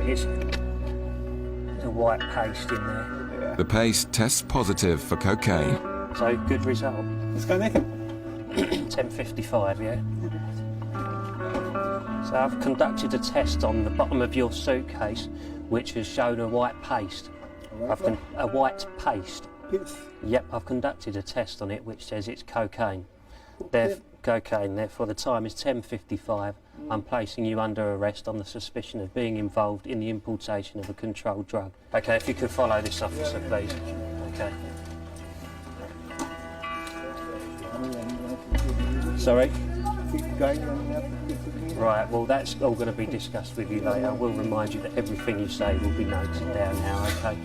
is. There's a white paste in there. The paste tests positive for cocaine. So, good result. Let's go naked. 10.55, yeah? So I've conducted a test on the bottom of your suitcase, which has shown a white paste. A white paste. Yes. Yep, I've conducted a test on it which says it's cocaine. Therefore the time is 10.55. I'm placing you under arrest on the suspicion of being involved in the importation of a controlled drug. Okay, if you could follow this officer, please. Okay. Sorry? Right, well that's all going to be discussed with you later. I will remind you that everything you say will be noted down now, okay?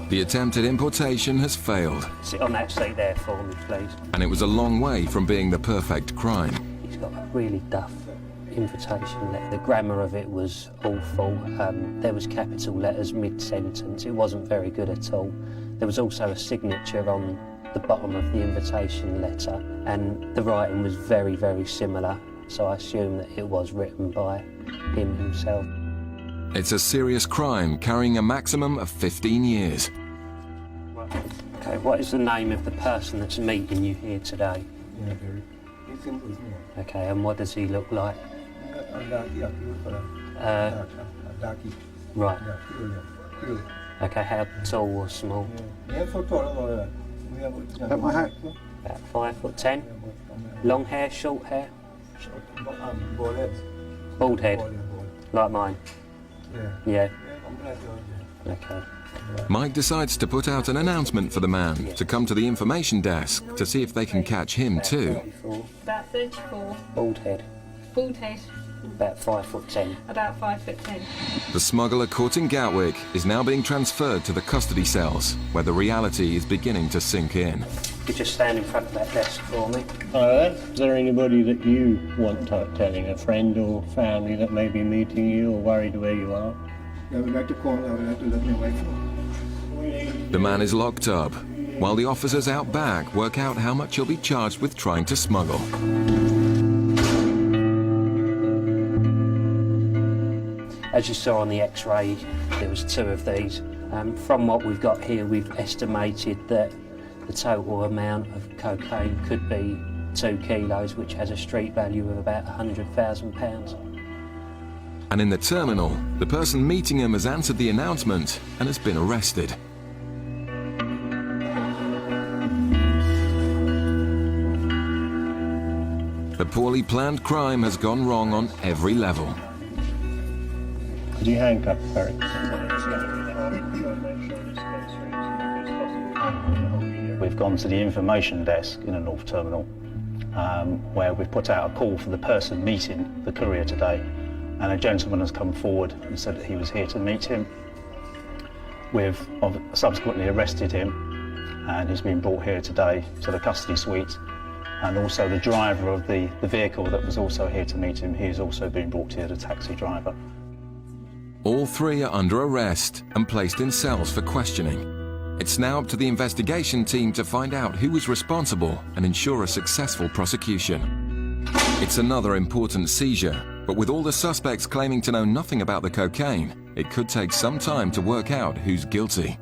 The attempted importation has failed. Sit on that seat there for me, please. And it was a long way from being the perfect crime. He's got a really duff invitation letter. The grammar of it was awful. There was capital letters mid-sentence. It wasn't very good at all. There was also a signature on the bottom of the invitation letter, and the writing was very, very similar, so I assume that it was written by him himself. It's a serious crime carrying a maximum of 15 years. Okay, what is the name of the person that's meeting you here today? Okay, and what does he look like? Right. Okay, how tall or small? At my height. About 5'10". Long hair, short hair? Bald head, like mine? Yeah. Okay. Mike decides to put out an announcement for the man to come to the information desk to see if they can catch him too. About 34. Bald head. Bald head. About 5'10". About 5'10". The smuggler caught in Gatwick is now being transferred to the custody cells, where the reality is beginning to sink in. You just stand in front of that desk for me. Is there anybody that you want telling, a friend or family that may be meeting you or worried where you are? I would like to call. I would like to let my wife know. The man is locked up, while the officers out back work out how much he'll be charged with trying to smuggle. As you saw on the X-ray, there was 2 of these. From what we've got here, we've estimated that the total amount of cocaine could be 2 kilos, which has a street value of about £100,000. And in the terminal, the person meeting him has answered the announcement and has been arrested. The poorly planned crime has gone wrong on every level. Could you handcuff Barry? We've gone to the information desk in the North Terminal, where we've put out a call for the person meeting the courier today, and a gentleman has come forward and said that he was here to meet him. We've subsequently arrested him, and he's been brought here today to the custody suite, and also the driver of the vehicle that was also here to meet him, he's also been brought here, the taxi driver. All 3 are under arrest and placed in cells for questioning. It's now up to the investigation team to find out who was responsible and ensure a successful prosecution. It's another important seizure, but with all the suspects claiming to know nothing about the cocaine, it could take some time to work out who's guilty.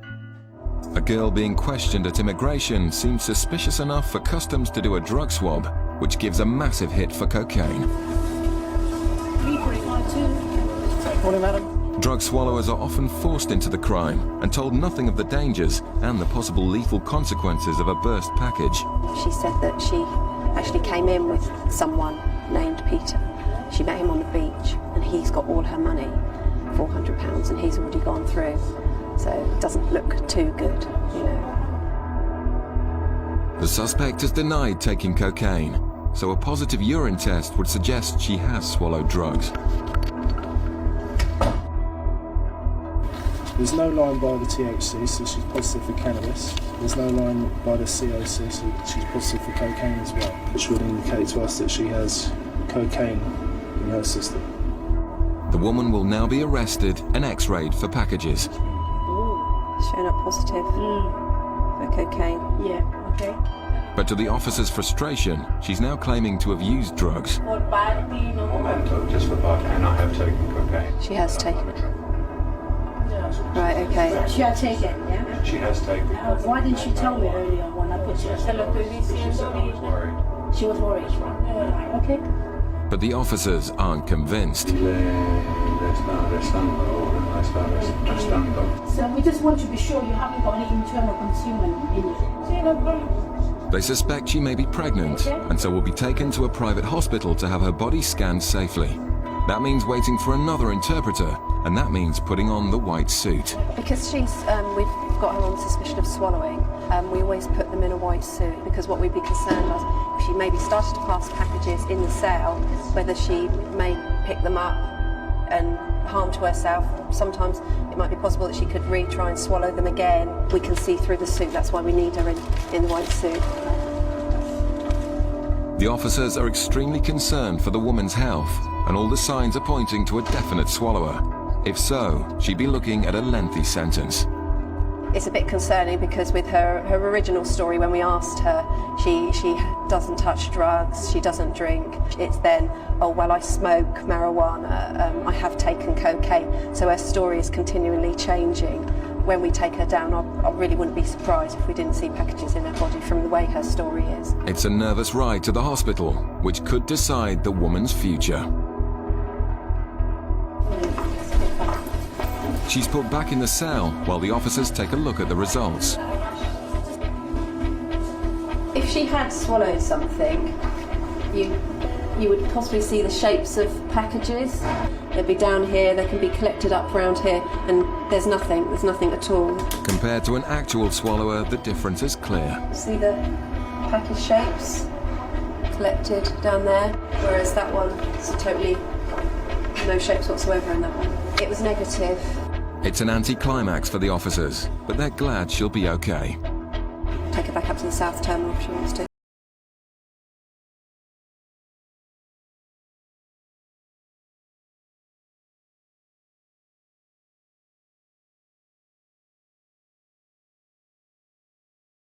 A girl being questioned at immigration seems suspicious enough for customs to do a drug swab, which gives a massive hit for cocaine. 3.52. Morning, madam. Drug swallowers are often forced into the crime and told nothing of the dangers and the possible lethal consequences of a burst package. She said that she actually came in with someone named Peter. She met him on the beach and he's got all her money, £400, and he's already gone through. So it doesn't look too good, you know. The suspect has denied taking cocaine, so a positive urine test would suggest she has swallowed drugs. There's no line by the THC, so she's positive for cannabis. There's no line by the COC, so she's positive for cocaine as well, which would indicate to us that she has cocaine in her system. The woman will now be arrested and x-rayed for packages. Showing up positive for cocaine. Yeah, okay. But to the officer's frustration, she's now claiming to have used drugs. Just for barcane, I have taken cocaine. She has taken it. Right, okay. She had taken, yeah? She has taken. Why didn't she tell me earlier when I put her? Se lo estoy diciendo. Worried. She was worried. Right, okay. But the officers aren't convinced. So we just want to be sure you haven't got any internal consumer in you. They suspect she may be pregnant, and so will be taken to a private hospital to have her body scanned safely. That means waiting for another interpreter, and that means putting on the white suit. Because we've got her on suspicion of swallowing, we always put them in a white suit, because what we'd be concerned of, if she maybe started to pass packages in the cell, whether she may pick them up and harm to herself. Sometimes it might be possible that she could retry and swallow them again. We can see through the suit, that's why we need her in the white suit. The officers are extremely concerned for the woman's health, and all the signs are pointing to a definite swallower. If so, she'd be looking at a lengthy sentence. It's a bit concerning because with her original story, when we asked her, she doesn't touch drugs, she doesn't drink. It's then, oh well, I smoke marijuana, I have taken cocaine. So her story is continually changing. When we take her down, I really wouldn't be surprised if we didn't see packages in her body from the way her story is. It's a nervous ride to the hospital, which could decide the woman's future. She's put back in the cell while the officers take a look at the results. If she had swallowed something, you would possibly see the shapes of packages. They'd be down here, they can be collected up around here, and there's nothing at all. Compared to an actual swallower, the difference is clear. See the package shapes collected down there, whereas that one is totally no shapes whatsoever in that one. It was negative. It's an anticlimax for the officers, but they're glad she'll be okay. Take her back up to the south terminal if she wants to.